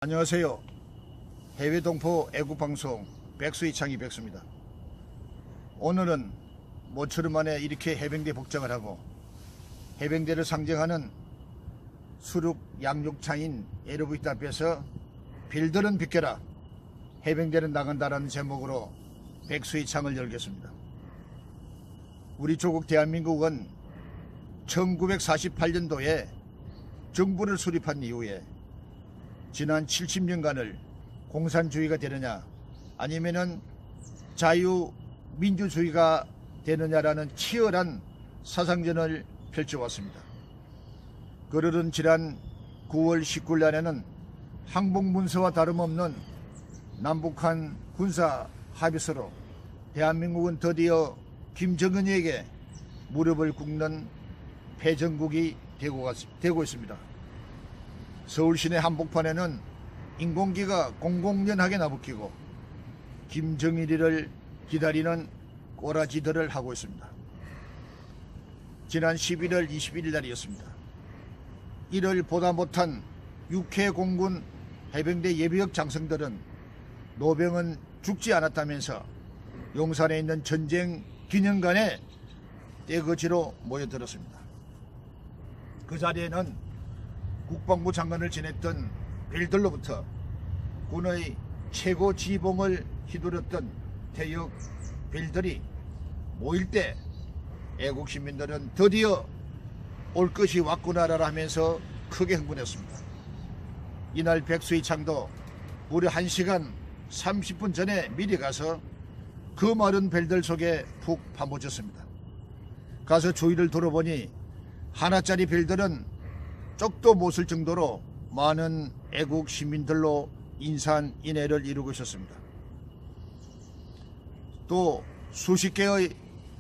안녕하세요. 해외 동포 애국방송 백수이창이 백수입니다. 오늘은 모처럼 만에 이렇게 해병대 복장을 하고 해병대를 상징하는 수륙 양육차인 LVT 앞에서 빌들은 비켜라, 해병대는 나간다라는 제목으로 백수이창을 열겠습니다. 우리 조국 대한민국은 1948년도에 정부를 수립한 이후에 지난 70년간을 공산주의가 되느냐 아니면은 자유민주주의가 되느냐라는 치열한 사상전을 펼쳐왔습니다. 그러던 지난 9월 19일 날에는 항복문서와 다름없는 남북한 군사 합의서로 대한민국은 드디어 김정은이에게 무릎을 꿇는 패전국이 되고 있습니다. 서울 시내 한복판에는 인공기가 공공연하게 나부끼고 김정일이를 기다리는 꼬라지들을 하고 있습니다. 지난 11월 21일 날이었습니다. 이를 보다 못한 육해 공군 해병대 예비역 장성들은 노병은 죽지 않았다면서 용산에 있는 전쟁 기념관에 떼거지로 모여들었습니다. 그 자리에는 국방부 장관을 지냈던 빌들로부터 군의 최고 지봉을 휘두르던 퇴역 빌들이 모일 때 애국시민들은 드디어 올 것이 왔구나라 하면서 크게 흥분했습니다. 이날 백수이창도 무려 1시간 30분 전에 미리 가서 그 마른 벨들 속에 푹 파묻혔습니다. 가서 주위를 돌아보니 하나짜리 벨들은 쪽도 못 쓸 정도로 많은 애국 시민들로 인산인해를 이루고 있었습니다. 또 수십 개의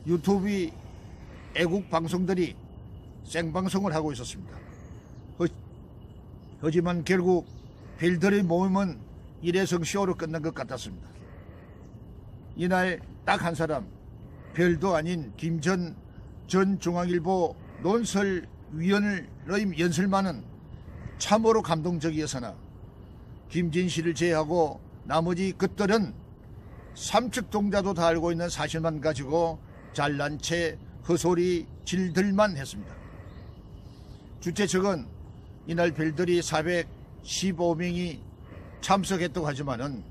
유튜브 애국 방송들이 생방송을 하고 있었습니다. 하지만 결국 벨들의 모임은 일회성 쇼로 끝난 것 같았습니다. 이날 딱 한 사람, 별도 아닌 김전 전 중앙일보 논설위원의 연설만은 참으로 감동적이어서나 김진실을 제외하고 나머지 것들은 삼척동자도 다 알고 있는 사실만 가지고 잘난 채 헛소리 질들만 했습니다. 주최 측은 이날 별들이 415명이 참석했다고 하지만은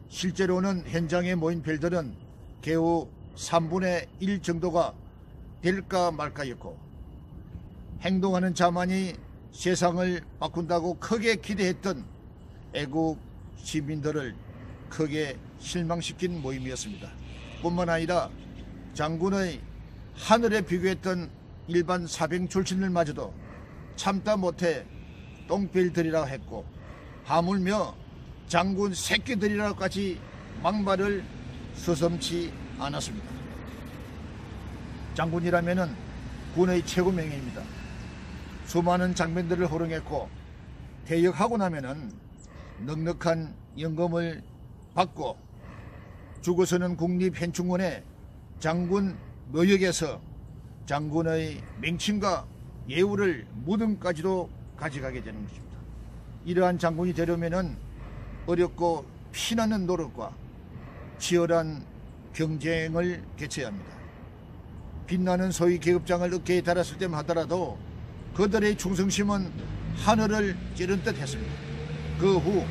실제로는 현장에 모인 별들은 겨우 3분의 1 정도가 될까 말까였고, 행동하는 자만이 세상을 바꾼다고 크게 기대했던 애국 시민들을 크게 실망시킨 모임이었습니다. 뿐만 아니라 장군의 하늘에 비교했던 일반 사병 출신들마저도 참다 못해 똥별들이라 했고, 하물며 장군 새끼들이라고까지 막말을 서슴지 않았습니다. 장군이라면은 군의 최고 명예입니다. 수많은 장병들을 호령했고 퇴역하고 나면은 넉넉한 연금을 받고 죽어서는 국립현충원에 장군 묘역에서 장군의 명칭과 예우를 무덤까지도 가져가게 되는 것입니다. 이러한 장군이 되려면은 어렵고 피나는 노력과 치열한 경쟁을 개최해야 합니다. 빛나는 소위 계급장을 어깨에 달았을 때만 하더라도 그들의 충성심은 하늘을 찌른 듯 했습니다. 그 후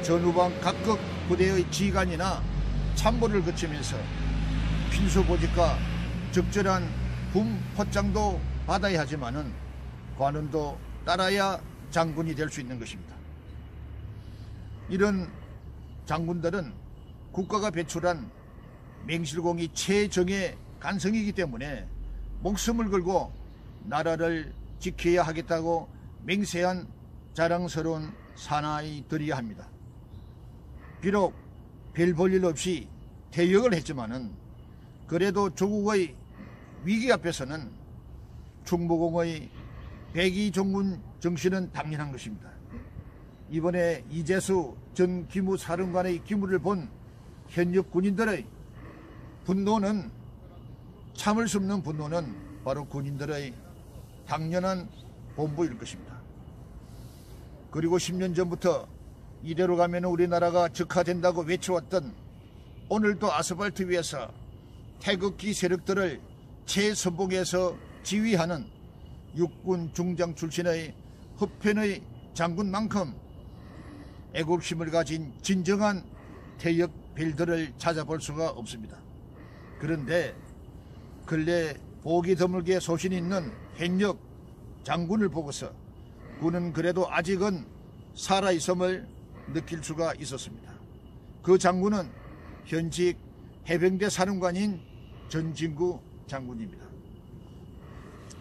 전후방 각급 부대의 지휘관이나 참모를 거치면서 필수보직과 적절한 분포장도 받아야 하지만은 관원도 따라야 장군이 될 수 있는 것입니다. 이런 장군들은 국가가 배출한 맹실공이 최정예 간성이기 때문에 목숨을 걸고 나라를 지켜야 하겠다고 맹세한 자랑스러운 사나이들이야 합니다. 비록 별 볼 일 없이 퇴역을 했지만은 그래도 조국의 위기 앞에서는 충무공의 백의종군 정신은 당연한 것입니다. 이번에 이재수 전 기무사령관의 기무를 본 현역 군인들의 분노는, 참을 수 없는 분노는 바로 군인들의 당연한 본보일 것입니다. 그리고 10년 전부터 이대로 가면 우리나라가 적화된다고 외쳐왔던 오늘도 아스팔트 위에서 태극기 세력들을 최선봉에서 지휘하는 육군 중장 출신의 허편의 장군만큼 애국심을 가진 진정한 태역 빌드를 찾아볼 수가 없습니다. 그런데 근래 보기 드물게 소신 있는 현역 장군을 보고서 군은 그래도 아직은 살아있음을 느낄 수가 있었습니다. 그 장군은 현직 해병대 사령관인 전진구 장군입니다.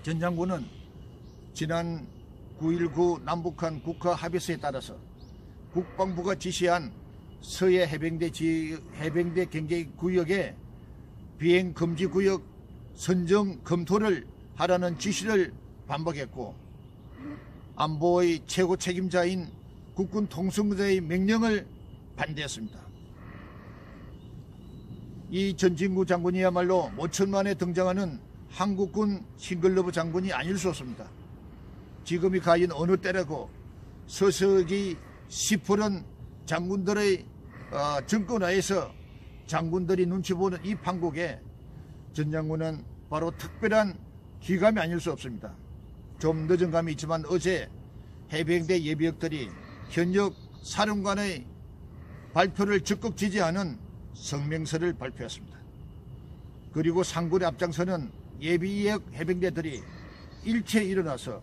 전 장군은 지난 9.19 남북한 국가 합의서에 따라서 국방부가 지시한 서해 해병대 경계 구역의 비행 금지 구역 선정 검토를 하라는 지시를 반복했고, 안보의 최고 책임자인 국군 통수부대의 명령을 반대했습니다. 이 전진구 장군이야말로 모천만에 등장하는 한국군 싱글러브 장군이 아닐 수 없습니다. 지금이 과연 어느 때라고 서서히 시푸른 장군들의 정권하에서 장군들이 눈치 보는 이 판국에 전 장군은 바로 특별한 기감이 아닐 수 없습니다. 좀 늦은 감이 있지만 어제 해병대 예비역들이 현역 사령관의 발표를 적극 지지하는 성명서를 발표했습니다. 그리고 상군의 앞장서는 예비역 해병대들이 일체 일어나서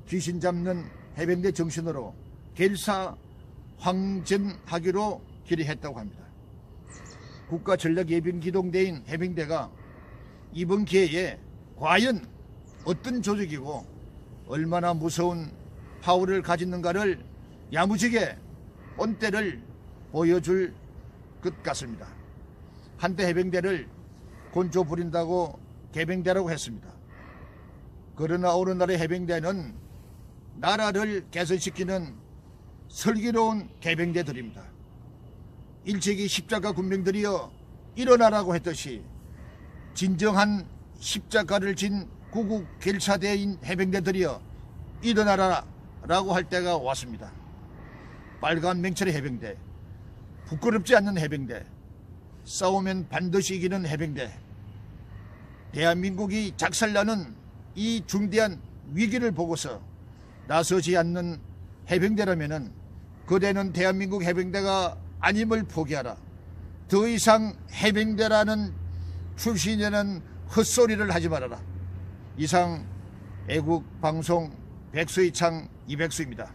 귀신 잡는 해병대 정신으로 결사황전하기로 결의했다고 합니다. 국가전략예비기동대인 해병대가 이번 기회에 과연 어떤 조직이고 얼마나 무서운 파워를 가지는가를 야무지게 본때를 보여줄 것 같습니다. 한때 해병대를 곤조 부린다고 개병대라고 했습니다. 그러나 오늘날의 해병대는 나라를 개선시키는 슬기로운 개병대들입니다. 일제기 십자가 군병들이여 일어나라고 했듯이 진정한 십자가를 진 구국 결사대인 해병대들이여 일어나라 라고 할 때가 왔습니다. 빨간 맹철의 해병대, 부끄럽지 않는 해병대, 싸우면 반드시 이기는 해병대, 대한민국이 작살나는 이 중대한 위기를 보고서 나서지 않는 해병대라면은 그대는 대한민국 해병대가 아님을 포기하라. 더 이상 해병대라는 출신에는 헛소리를 하지 말아라. 이상 애국방송 백수의창 이백수입니다.